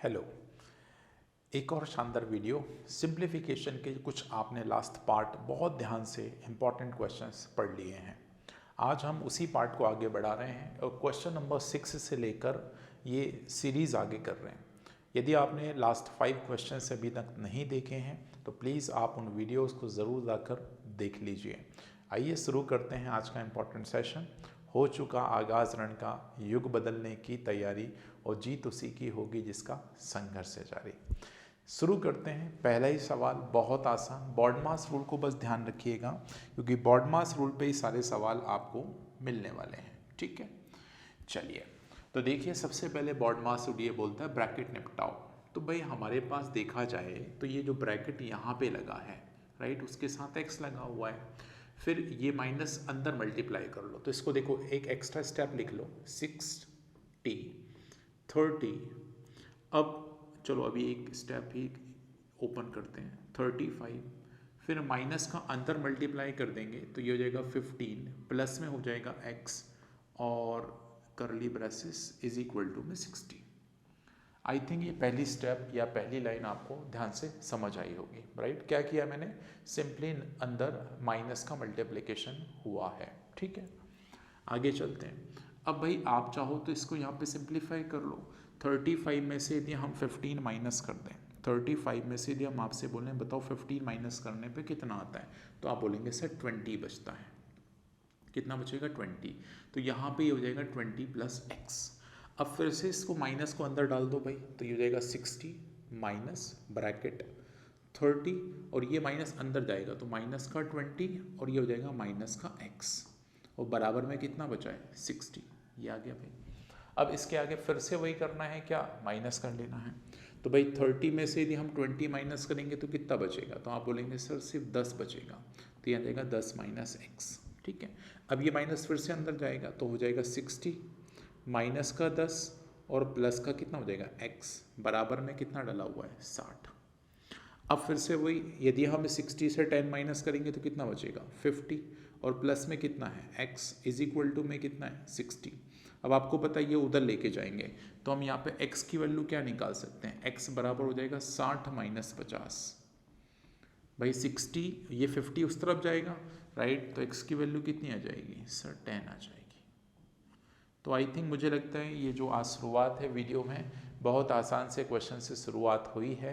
Hello. एक और शानदार वीडियो सिंप्लीफिकेशन के कुछ आपने लास्ट पार्ट बहुत ध्यान से इम्पॉर्टेंट क्वेश्चंस पढ़ लिए हैं। आज हम उसी पार्ट को आगे बढ़ा रहे हैं और क्वेश्चन नंबर 6 से लेकर ये सीरीज़ आगे कर रहे हैं। यदि आपने लास्ट 5 क्वेश्चंस अभी तक नहीं देखे हैं तो प्लीज़ आप उन वीडियोज़ को ज़रूर जाकर देख लीजिए। आइए शुरू करते हैं आज का इम्पोर्टेंट सेशन। हो चुका आगाज़ रण का, युग बदलने की तैयारी और जीत उसी की होगी जिसका संघर्ष है जारी। शुरू करते हैं। पहला ही सवाल बहुत आसान, बॉडमास रूल को बस ध्यान रखिएगा क्योंकि बॉडमास रूल पे ही सारे सवाल आपको मिलने वाले हैं। ठीक है, चलिए तो देखिए सबसे पहले बॉडमास रूल ये बोलता है ब्रैकेट निपटाओ। तो भाई हमारे पास देखा जाए तो ये जो ब्रैकेट यहाँ पे लगा है, राइट, उसके साथ एक्स लगा हुआ है, फिर ये माइनस अंदर मल्टीप्लाई कर लो। तो इसको देखो, एक एक्स्ट्रा स्टेप लिख लो, 60 30। अब चलो अभी एक स्टेप ही ओपन करते हैं, 35, फिर माइनस का अंदर मल्टीप्लाई कर देंगे तो ये हो जाएगा 15, प्लस में हो जाएगा x और करली ब्रेसेस इज इक्वल टू में 60। आई थिंक ये पहली स्टेप या पहली लाइन आपको ध्यान से समझ आई होगी, राइट। क्या किया मैंने, सिंपली अंदर माइनस का मल्टीप्लिकेशन हुआ है। ठीक है, आगे चलते हैं। अब भाई आप चाहो तो इसको यहाँ पे सिंप्लीफाई कर लो। 35 में से यदि हम 15 माइनस कर दें, 35 में से यदि हम आपसे बोलें बताओ 15 माइनस करने पे कितना आता है, तो आप बोलेंगे सर 20 बचता है। कितना बचेगा, 20। तो यहाँ पे ये हो जाएगा 20 प्लस एक्स। अब फिर से इसको माइनस को अंदर डाल दो भाई, तो ये हो जाएगा 60 माइनस ब्रैकेट 30 और ये माइनस अंदर जाएगा तो माइनस का 20 और ये हो जाएगा माइनस का x और बराबर में कितना बचा है, 60। ये आ गया भाई। अब इसके आगे फिर से वही करना है, क्या, माइनस कर लेना है। तो भाई 30 में से यदि हम 20 माइनस करेंगे तो कितना बचेगा, तो आप बोलेंगे सर सिर्फ 10 बचेगा, तो यहाँ जाएगा 10 माइनस एक्स। ठीक है, अब ये माइनस फिर से अंदर जाएगा तो हो जाएगा 60 माइनस का 10 और प्लस का कितना हो जाएगा x, बराबर में कितना डला हुआ है, 60। अब फिर से वही, यदि हम 60 से 10 माइनस करेंगे तो कितना बचेगा, 50 और प्लस में कितना है x इज इक्वल टू में कितना है, 60। अब आपको पता है ये उधर लेके जाएंगे तो हम यहाँ पे x की वैल्यू क्या निकाल सकते हैं, x बराबर हो जाएगा 60 माइनस 50। भाई 60, ये 50 उस तरफ जाएगा, राइट, तो x की वैल्यू कितनी आ जाएगी सर, 10 आ जाएगी। तो आई थिंक मुझे लगता है ये जो आज शुरुआत है वीडियो में, बहुत आसान से क्वेश्चन से शुरुआत हुई है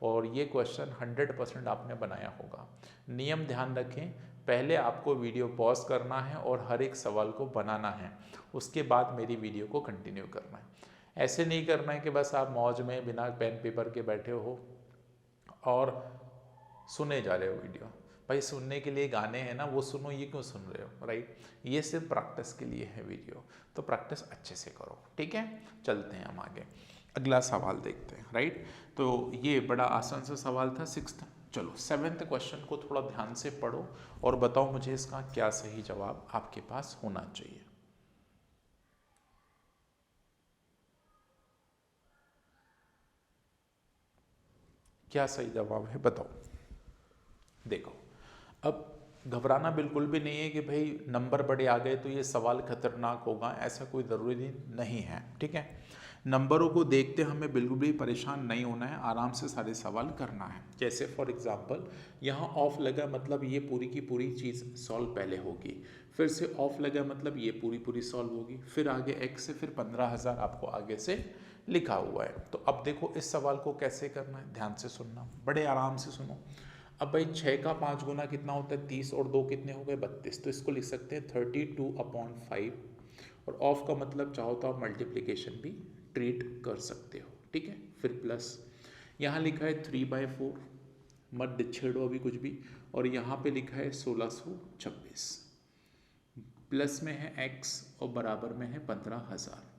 और ये क्वेश्चन 100% आपने बनाया होगा। नियम ध्यान रखें, पहले आपको वीडियो पॉज करना है और हर एक सवाल को बनाना है, उसके बाद मेरी वीडियो को कंटिन्यू करना है। ऐसे नहीं करना है कि बस आप मौज में बिना पेन पेपर के बैठे हो और सुने जा रहे हो वीडियो। भाई सुनने के लिए गाने हैं ना, वो सुनो, ये क्यों सुन रहे हो, राइट। ये सिर्फ प्रैक्टिस के लिए है वीडियो, तो प्रैक्टिस अच्छे से करो। ठीक है, चलते हैं हम आगे, अगला सवाल देखते हैं, राइट। तो ये बड़ा आसान सा सवाल था 6th। चलो 7th क्वेश्चन को थोड़ा ध्यान से पढ़ो और बताओ मुझे इसका क्या सही जवाब आपके पास होना चाहिए। क्या सही जवाब है बताओ। देखो, अब घबराना बिल्कुल भी नहीं है कि भाई नंबर बड़े आ गए तो ये सवाल खतरनाक होगा, ऐसा कोई ज़रूरी नहीं है। ठीक है, नंबरों को देखते हमें बिल्कुल भी परेशान नहीं होना है, आराम से सारे सवाल करना है। जैसे फॉर एग्जांपल यहाँ ऑफ लगा मतलब ये पूरी की पूरी चीज़ सॉल्व पहले होगी, फिर से ऑफ लगा मतलब ये पूरी पूरी सॉल्व होगी, फिर आगे x से फिर 15,000 आपको आगे से लिखा हुआ है। तो अब देखो इस सवाल को कैसे करना है, ध्यान से सुनना, बड़े आराम से सुनो। अब भाई 6 का 5 गुना कितना होता है, 30 और 2 कितने हो गए, 32। तो इसको लिख सकते हैं 32/5 और ऑफ का मतलब चाहो तो आप मल्टीप्लिकेशन भी ट्रीट कर सकते हो। ठीक है, फिर प्लस यहाँ लिखा है 3/4, मत छेड़ो अभी कुछ भी, और यहाँ पे लिखा है 1626, प्लस में है x और बराबर में है 15,000।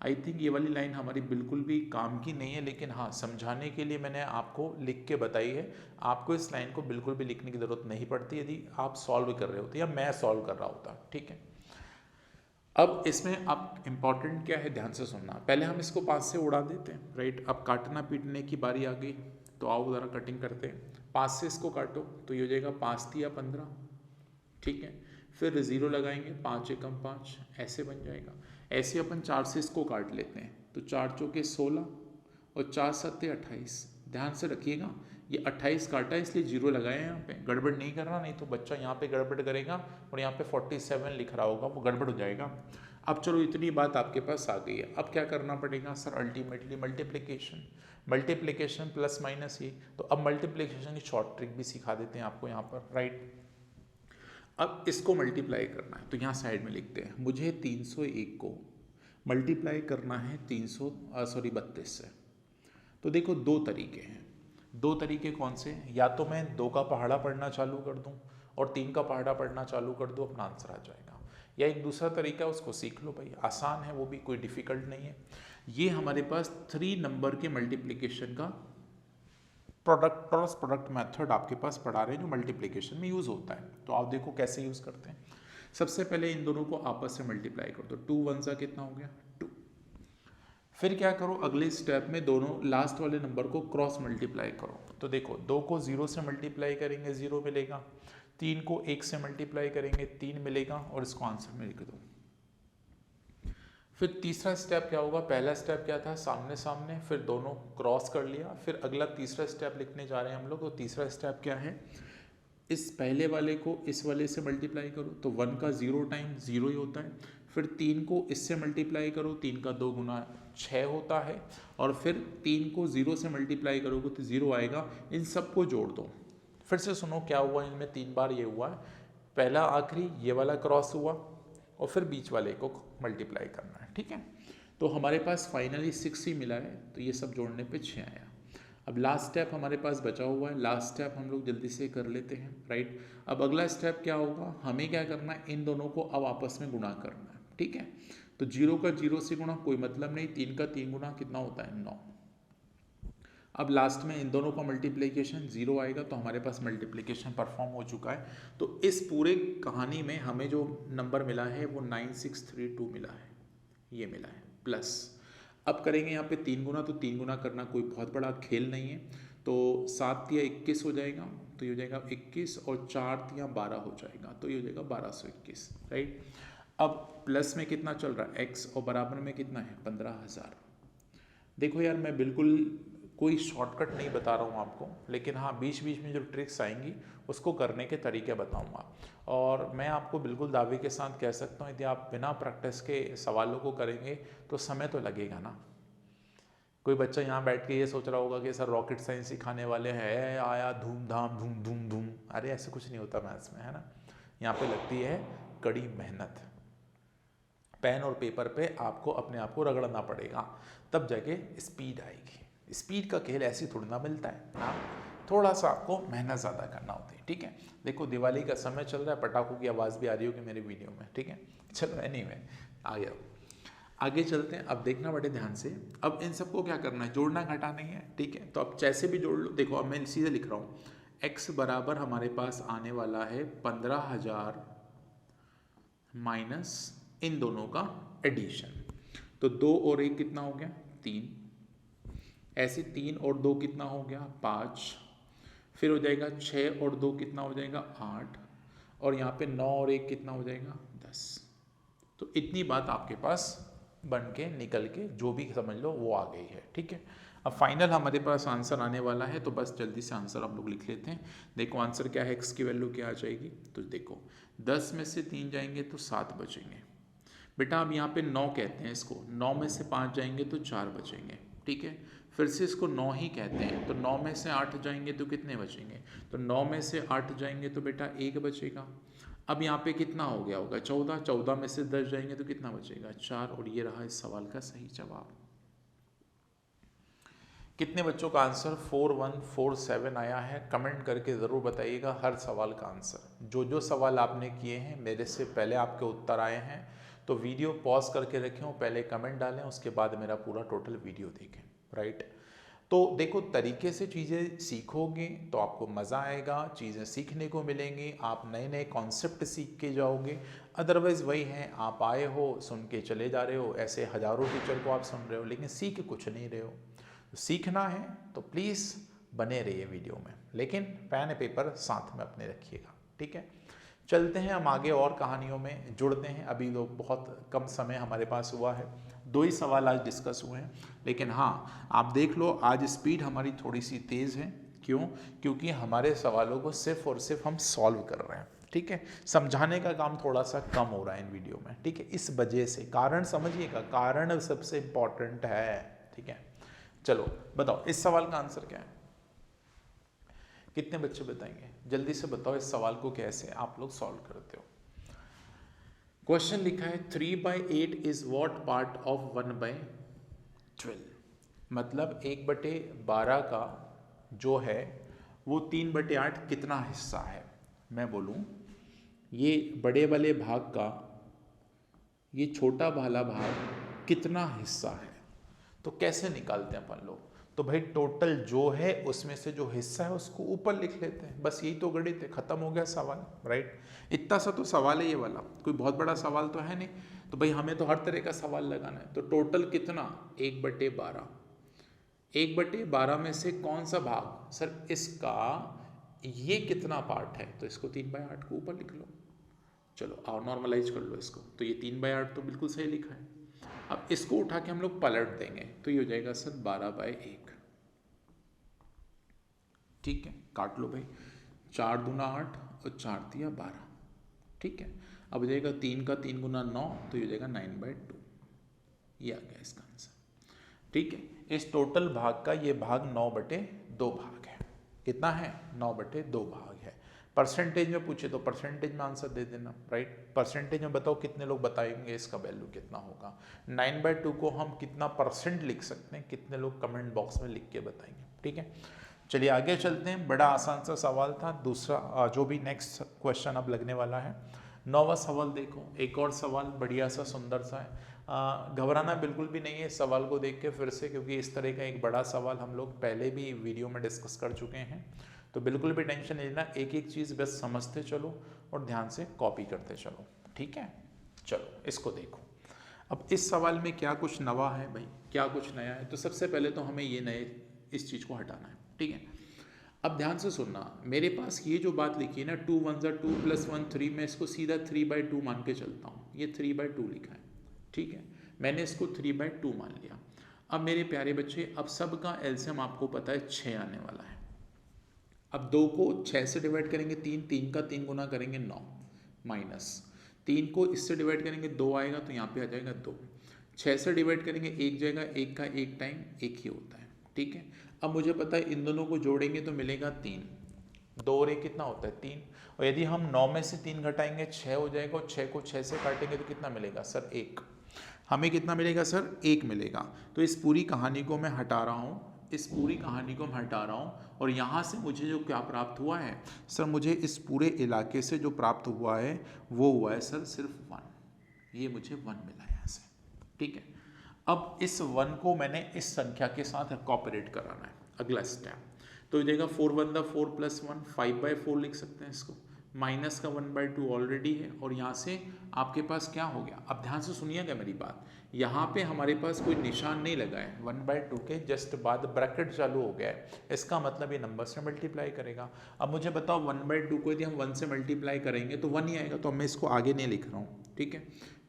आई थिंक ये वाली लाइन हमारी बिल्कुल भी काम की नहीं है, लेकिन हाँ समझाने के लिए मैंने आपको लिख के बताई है। आपको इस लाइन को बिल्कुल भी लिखने की ज़रूरत नहीं पड़ती यदि आप सॉल्व कर रहे होते या मैं सॉल्व कर रहा होता। ठीक है, अब इसमें आप इम्पॉर्टेंट क्या है, ध्यान से सुनना। पहले हम इसको 5 से उड़ा देते हैं, राइट। अब काटना पीटने की बारी आ गई, तो आओ ज़रा कटिंग करते हैं। 5 से इसको काटो तो ये हो जाएगा 5 या 15। ठीक है, फिर ज़ीरो लगाएंगे, 5 एकम 5, ऐसे बन जाएगा। ऐसे अपन 4 से इसको काट लेते हैं तो 4 चौके 16 और 4 7 28। ध्यान से रखिएगा, ये 28 काटा है इसलिए 0 लगाए हैं यहाँ पे, गड़बड़ नहीं करना, नहीं तो बच्चा यहाँ पे गड़बड़ करेगा और यहाँ पे 47 लिख रहा होगा, वो गड़बड़ हो जाएगा। अब चलो इतनी बात आपके पास आ गई है, अब क्या करना पड़ेगा sir? Ultimately multiplication, multiplication plus minus ये, तो अब मल्टीप्लिकेशन की शॉर्ट ट्रिक भी सिखा देते हैं आपको यहाँ पर, राइट। अब इसको मल्टीप्लाई करना है तो यहाँ साइड में लिखते हैं, मुझे 301 को मल्टीप्लाई करना है 32 से। तो देखो दो तरीके हैं, दो तरीके कौन से? या तो मैं 2 का पहाड़ा पढ़ना चालू कर दूं और 3 का पहाड़ा पढ़ना चालू कर दूं, अपना आंसर आ जाएगा। या एक दूसरा तरीका है, उसको सीख लो भाई, आसान है वो भी, कोई डिफिकल्ट नहीं है। ये हमारे पास 3 नंबर के मल्टीप्लिकेशन का प्रोडक्ट, क्रॉस प्रोडक्ट मेथड आपके पास पढ़ा रहे हैं जो मल्टीप्लिकेशन में यूज़ होता है। तो आप देखो कैसे यूज़ करते हैं। सबसे पहले इन दोनों को आपस में मल्टीप्लाई कर दो, 2 1 सा कितना हो गया 2। फिर क्या करो, अगले स्टेप में दोनों लास्ट वाले नंबर को क्रॉस मल्टीप्लाई करो। तो देखो 2 को 0 से मल्टीप्लाई करेंगे 0 मिलेगा, 3 को 1 से मल्टीप्लाई करेंगे 3 मिलेगा और इसको आंसर में लिख दो। फिर तीसरा स्टेप क्या होगा? पहला स्टेप क्या था? सामने सामने, फिर दोनों क्रॉस कर लिया। फिर अगला तीसरा स्टेप लिखने जा रहे हैं हम लोग। तो तीसरा स्टेप क्या है? इस पहले वाले को इस वाले से मल्टीप्लाई करो, तो 1 का 0 टाइम 0 ही होता है। फिर 3 को इससे मल्टीप्लाई करो, 3 का 2 गुना 6 होता है। और फिर 3 को 0 से मल्टीप्लाई करोगे तो 0 आएगा। इन सबको जोड़ दो। फिर से सुनो क्या हुआ इनमें, 3 बार ये हुआ है, पहला आखिरी ये वाला क्रॉस हुआ और फिर बीच वाले को मल्टीप्लाई करना है, ठीक है। तो हमारे पास फाइनली 6 ही मिला है, तो ये सब जोड़ने पे 6 आया। अब लास्ट स्टेप हमारे पास बचा हुआ है, लास्ट स्टेप हम लोग जल्दी से कर लेते हैं, राइट। अब अगला स्टेप क्या होगा? हमें क्या करना है, इन दोनों को अब आपस में गुणा करना है, ठीक है। तो 0 का 0 से गुणा कोई मतलब नहीं, 3 का 3 गुणा कितना होता है 9। अब लास्ट में इन दोनों का मल्टीप्लिकेशन 0 आएगा, तो हमारे पास मल्टीप्लिकेशन परफॉर्म हो चुका है। तो इस पूरे कहानी में हमें जो नंबर मिला है वो 9632 मिला है, ये मिला है प्लस। अब करेंगे यहाँ पे 3 गुना, तो 3 गुना करना कोई बहुत बड़ा खेल नहीं है। तो 7 या 21 हो जाएगा, तो ये हो जाएगा 21 और 4 या 12 हो जाएगा, तो ये हो जाएगा 1221, राइट। अब प्लस में कितना चल रहा है x और बराबर में कितना है 15000। देखो यार मैं बिल्कुल कोई शॉर्टकट नहीं बता रहा हूँ आपको, लेकिन हाँ बीच बीच में जो ट्रिक्स आएंगी उसको करने के तरीके बताऊँगा। और मैं आपको बिल्कुल दावे के साथ कह सकता हूँ, यदि आप बिना प्रैक्टिस के सवालों को करेंगे तो समय तो लगेगा ना। कोई बच्चा यहाँ बैठ के ये सोच रहा होगा कि सर रॉकेट साइंस सिखाने वाले हैं, आया धूमधाम धूम धूम धूम, अरे ऐसे कुछ नहीं होता मैथ्स में, है ना। यहाँ पे लगती है कड़ी मेहनत, पेन और पेपर पे आपको अपने आप को रगड़ना पड़ेगा, तब जाके स्पीड आएगी। स्पीड का खेल ऐसे थोड़ा ना मिलता है ना, थोड़ा सा आपको मेहनत ज़्यादा करना होती है, ठीक है। देखो दिवाली का समय चल रहा है, पटाखों की आवाज़ भी आ रही होगी मेरे वीडियो में, ठीक है। चलो एनीवे आगे चलते हैं। अब देखना बड़े ध्यान से, अब इन सबको क्या करना है, जोड़ना घटाना है, ठीक है। तो अब जैसे भी जोड़ लो, देखो अब मैं सीधे लिख रहा हूँ, x बराबर हमारे पास आने वाला है 15000 माइनस इन दोनों का एडिशन। तो 2 और 1 कितना हो गया 3, ऐसे 3 और 2 कितना हो गया 5, फिर हो जाएगा 6 और 2 कितना हो जाएगा 8, और यहाँ पे 9 और 1 कितना हो जाएगा 10। तो इतनी बात आपके पास बन के निकल के जो भी समझ लो वो आ गई है, ठीक है। अब फाइनल हमारे पास आंसर आने वाला है, तो बस जल्दी से आंसर हम लोग लिख लेते हैं। देखो आंसर क्या है, x की वैल्यू क्या आ जाएगी, तो देखो 10 में से 3 जाएंगे तो 7 बचेंगे बेटा। अब यहाँ पे 9 कहते हैं इसको, 9 में से 5 जाएंगे तो 4 बचेंगे, ठीक है। फिर से इसको 9 ही कहते हैं, तो 9 में से 8 जाएंगे तो कितने बचेंगे, तो 9 में से 8 जाएंगे तो बेटा 1 बचेगा। अब यहाँ पे कितना हो गया होगा 14, 14 में से 10 जाएंगे तो कितना बचेगा 4, और ये रहा इस सवाल का सही जवाब। कितने बच्चों का आंसर 4147 आया है, कमेंट करके ज़रूर बताइएगा हर सवाल का आंसर। जो जो सवाल आपने किए हैं मेरे से पहले आपके उत्तर आए हैं, तो वीडियो पॉज करके रखें, पहले कमेंट डालें, उसके बाद मेरा पूरा टोटल वीडियो देखें, राइट। तो देखो तरीके से चीज़ें सीखोगे तो आपको मज़ा आएगा, चीज़ें सीखने को मिलेंगी, आप नए नए कॉन्सेप्ट सीख के जाओगे। अदरवाइज़ वही है, आप आए हो सुन के चले जा रहे हो, ऐसे हज़ारों टीचर को आप सुन रहे हो लेकिन सीख कुछ नहीं रहे हो। तो सीखना है तो प्लीज़ बने रहिए वीडियो में, लेकिन पेन पेपर साथ में अपने रखिएगा, ठीक है। चलते हैं हम आगे और कहानियों में जुड़ते हैं। अभी तो बहुत कम समय हमारे पास हुआ है, 2 ही सवाल आज डिस्कस हुए हैं, लेकिन हाँ आप देख लो आज स्पीड हमारी थोड़ी सी तेज़ है। क्यों? क्योंकि हमारे सवालों को सिर्फ और सिर्फ हम सॉल्व कर रहे हैं, ठीक है। समझाने का काम थोड़ा सा कम हो रहा है इन वीडियो में, ठीक है। इस वजह से कारण समझिएगा, कारण सबसे इंपॉर्टेंट है, ठीक है। चलो बताओ इस सवाल का आंसर क्या है, कितने बच्चे बताएंगे? जल्दी से बताओ इस सवाल को कैसे आप लोग सॉल्व करते हो। क्वेश्चन लिखा है 3/8 इज व्हाट पार्ट ऑफ 1/12, मतलब 1/12 का जो है वो 3/8 कितना हिस्सा है। मैं बोलूं ये बड़े वाले भाग का ये छोटा वाला भाग कितना हिस्सा है, तो कैसे निकालते हैं अपन लोग? तो भाई टोटल जो है उसमें से जो हिस्सा है उसको ऊपर लिख लेते हैं, बस यही तो गणित है, खत्म हो गया सवाल, राइट। इतना सा तो सवाल है ये वाला, कोई बहुत बड़ा सवाल तो है नहीं। तो भाई हमें तो हर तरह का सवाल लगाना है। तो टोटल कितना? 1/12। 1/12 में से कौन सा भाग? सर इसका ये कितना पार्ट है, तो इसको 3/8 को ऊपर लिख लो। चलो आओ नॉर्मलाइज कर लो इसको, तो ये 3/8 तो बिल्कुल सही लिखा है। अब इसको उठा के हम लोग पलट देंगे तो ये हो जाएगा सर 12/1, ठीक है। काट लो भाई, 4 दूना 8 और 4 दिया 12, ठीक है। अब हो जाएगा 3 का 3 गुना 9, तो ये हो जाएगा 9/2, ये आ गया इसका आंसर, ठीक है। इस टोटल भाग का ये भाग 9/2 भाग है। कितना है? 9/2 भाग है। परसेंटेज में पूछे तो परसेंटेज में आंसर दे देना, राइट। परसेंटेज में बताओ कितने लोग बताएंगे इसका वैल्यू कितना होगा। 9/2 को हम कितना परसेंट लिख सकते हैं, कितने लोग कमेंट बॉक्स में लिख के बताएंगे, ठीक है। चलिए आगे चलते हैं, बड़ा आसान सा सवाल था। दूसरा जो भी नेक्स्ट क्वेश्चन अब लगने वाला है, 9वां सवाल देखो, एक और सवाल बढ़िया सा सुंदर सा है। घबराना बिल्कुल भी नहीं है इस सवाल को देख के फिर से, क्योंकि इस तरह का एक बड़ा सवाल हम लोग पहले भी वीडियो में डिस्कस कर चुके हैं। तो बिल्कुल भी टेंशन नहीं लेना, एक एक चीज़ बस समझते चलो और ध्यान से कॉपी करते चलो, ठीक है। चलो इसको देखो, अब इस सवाल में क्या कुछ नवा है भाई, क्या कुछ नया है। तो सबसे पहले तो हमें ये नए इस चीज़ को हटाना है, ठीक है। अब ध्यान से सुनना, मेरे पास ये जो बात लिखी है ना 2 1 2 + 1 3, मैं इसको सीधा 3/2 मान के चलता हूँ। ये 3/2 लिखा है, ठीक है। मैंने इसको 3/2 मान लिया। अब मेरे प्यारे बच्चे, अब सब का एलसीएम आपको पता है 6 आने वाला है। अब 2 को 6 से डिवाइड करेंगे 3, 3 का 3 गुना करेंगे 9, माइनस 3 को इससे डिवाइड करेंगे 2 आएगा, तो यहाँ पे आ जाएगा 2। 6 से डिवाइड करेंगे 1 जाएगा, 1 का 1 टाइम 1 ही होता है, ठीक है। अब मुझे पता है इन दोनों को जोड़ेंगे तो मिलेगा 3, 2 और 1 कितना होता है 3, और यदि हम 9 में से 3 घटाएंगे 6 हो जाएगा, और 6 को 6 से काटेंगे तो कितना मिलेगा सर 1। हमें कितना मिलेगा सर 1 मिलेगा। तो इस पूरी कहानी को मैं हटा रहा हूँ, इस पूरी कहानी को मैं हटा रहा हूँ, और यहाँ से मुझे जो क्या प्राप्त हुआ है सर, मुझे इस पूरे इलाके से जो प्राप्त हुआ है वो हुआ है सर सिर्फ 1, ये मुझे 1 मिला है यहाँ से, ठीक है। अब इस 1 को मैंने इस संख्या के साथ कॉपरेट कराना है, अगला स्टेप। तो हो जाएगा 4 1 4 + 1, 5/4 लिख सकते हैं इसको, माइनस का 1/2 ऑलरेडी है, और यहाँ से आपके पास क्या हो गया। अब ध्यान से सुनिएगा मेरी बात, यहाँ पे हमारे पास कोई निशान नहीं लगा है, 1/2 के जस्ट बाद ब्रैकेट चालू हो गया है, इसका मतलब ये नंबर से मल्टीप्लाई करेगा। अब मुझे बताओ 1/2 को यदि हम 1 से मल्टीप्लाई करेंगे तो 1 ही आएगा, तो मैं इसको आगे नहीं लिख रहा हूँ, ठीक है।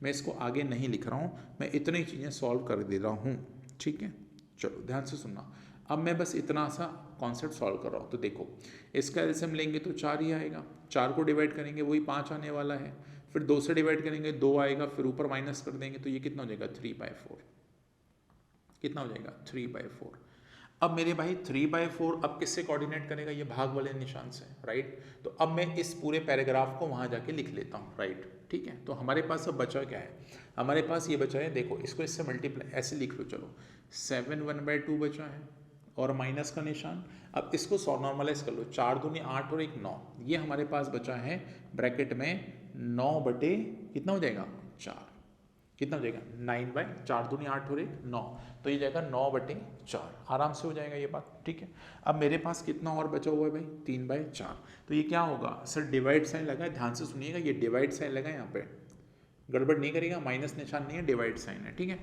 मैं इसको आगे नहीं लिख रहा हूँ, मैं इतनी चीज़ें सॉल्व कर दे रहा हूँ, ठीक है। चलो ध्यान से सुनना, अब मैं बस इतना सा कॉन्सेप्ट सॉल्व कर रहा हूँ। तो देखो इसका एलसीएम लेंगे तो 4 ही आएगा, 4 को डिवाइड करेंगे वही 5 आने वाला है, फिर 2 से डिवाइड करेंगे 2 आएगा, फिर ऊपर माइनस कर देंगे तो ये कितना हो जाएगा 3/4, कितना हो जाएगा 3/4। अब मेरे भाई 3/4 अब किससे कोऑर्डिनेट करेगा, ये भाग वाले निशान से, राइट। तो अब मैं इस पूरे पैराग्राफ को वहाँ जाके लिख लेता हूँ, राइट, ठीक है। तो हमारे पास अब बचा क्या है, हमारे पास ये बचा है, देखो इसको इससे मल्टीप्लाई ऐसे लिख लो, चलो 7 1/2 बचा है और माइनस का निशान। अब इसको नॉर्मलाइज कर लो, 4 दूनी 8 और 1 9, ये हमारे पास बचा है ब्रैकेट में 9 बटे कितना हो जाएगा 4, कितना हो जाएगा 9/4 दूनी 8 और 1 9, तो ये जाएगा 9/4, आराम से हो जाएगा ये बात, ठीक है। अब मेरे पास कितना और बचा हुआ है भाई 3/4, तो ये क्या होगा सर, डिवाइड साइन लगा है, ध्यान से सुनिएगा, ये डिवाइड साइन लगा है, यहाँ पे गड़बड़ नहीं करेगा, माइनस निशान नहीं है, डिवाइड साइन है, ठीक है।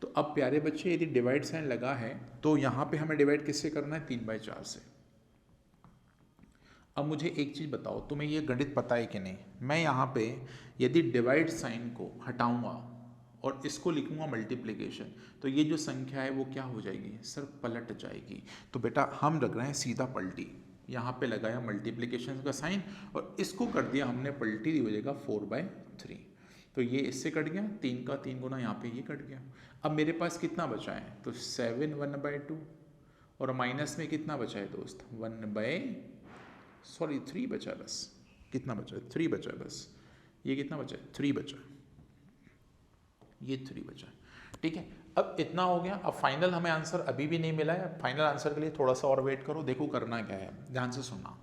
तो अब प्यारे बच्चे यदि डिवाइड साइन लगा है तो यहाँ पे हमें डिवाइड किससे करना है 3/4 से। अब मुझे एक चीज़ बताओ, तुम्हें ये गणित पता है कि नहीं? मैं यहाँ पे यदि डिवाइड साइन को हटाऊंगा और इसको लिखूंगा मल्टीप्लिकेशन, तो ये जो संख्या है वो क्या हो जाएगी सर? पलट जाएगी। तो बेटा हम रख रहे हैं सीधा पलटी, यहाँ पे लगाया मल्टीप्लिकेशन का साइन और इसको कर दिया हमने पलटी, हो जाएगा 4/3। तो ये इससे कट गया, 3 का 3 गुना यहाँ पे ये कट गया। अब मेरे पास कितना बचा है? तो 7 1/2 और माइनस में कितना बचा है दोस्त? 3 बचा बस। कितना बचा है? 3 बचा बस। ये कितना बचा है? 3 बचा। ये 3 बचा। ठीक है, अब इतना हो गया। अब फाइनल हमें आंसर अभी भी नहीं मिला है। फाइनल आंसर के लिए थोड़ा सा और वेट करो। देखो करना क्या है, ध्यान से सुनना।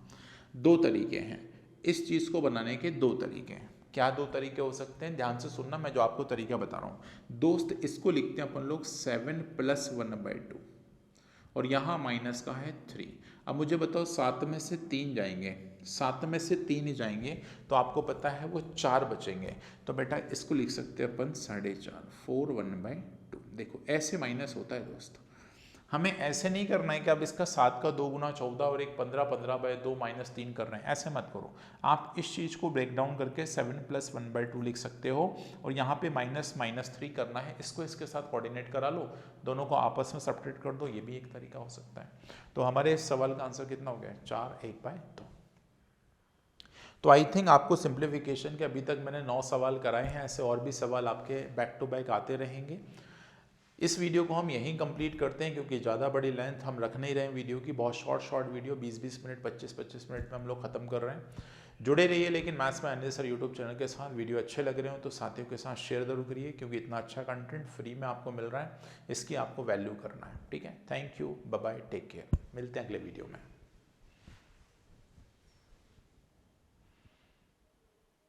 2 तरीके हैं इस चीज़ को बनाने के, 2 तरीके हैं। क्या 2 तरीके हो सकते हैं? ध्यान से सुनना, मैं जो आपको तरीका बता रहा हूँ दोस्त। इसको लिखते हैं अपन लोग 7 + 1/2 और यहाँ माइनस का है 3। अब मुझे बताओ 7 में से 3 जाएंगे, 7 में से 3 ही जाएंगे तो आपको पता है वो 4 बचेंगे। तो बेटा इसको लिख सकते हैं अपन 4.5, 4 1/2। देखो ऐसे माइनस होता है दोस्त। हमें ऐसे नहीं करना है कि अब इसका 7 का 2 गुना 14 और एक 15, 15/2 -3 कर रहे हैं, ऐसे मत करो। आप इस चीज़ को ब्रेक डाउन करके 7 + 1/2 लिख सकते हो और यहाँ पे -3 करना है। इसको इसके साथ कोऑर्डिनेट करा लो, दोनों को आपस में सब्ट्रैक्ट कर दो, ये भी एक तरीका हो सकता है। तो हमारे इस सवाल का आंसर कितना हो गया? 4 1/2। तो आई थिंक आपको सिंप्लीफिकेशन के अभी तक मैंने 9 सवाल कराए हैं, ऐसे और भी सवाल आपके बैक टू बैक आते रहेंगे। इस वीडियो को हम यहीं कंप्लीट करते हैं क्योंकि ज़्यादा बड़ी लेंथ हम रख नहीं रहे हैं वीडियो की। बहुत शॉर्ट वीडियो 20-20 मिनट 25-25 मिनट में हम लोग ख़त्म कर रहे हैं। जुड़े रहिए लेकिन मैथ्स में अन्य सर यूट्यूब चैनल के साथ। वीडियो अच्छे लग रहे हो तो साथियों के साथ शेयर जरूर करिए क्योंकि इतना अच्छा कंटेंट फ्री में आपको मिल रहा है, इसकी आपको वैल्यू करना है। ठीक है, thank you, bye bye, take care. मिलते हैं अगले वीडियो में।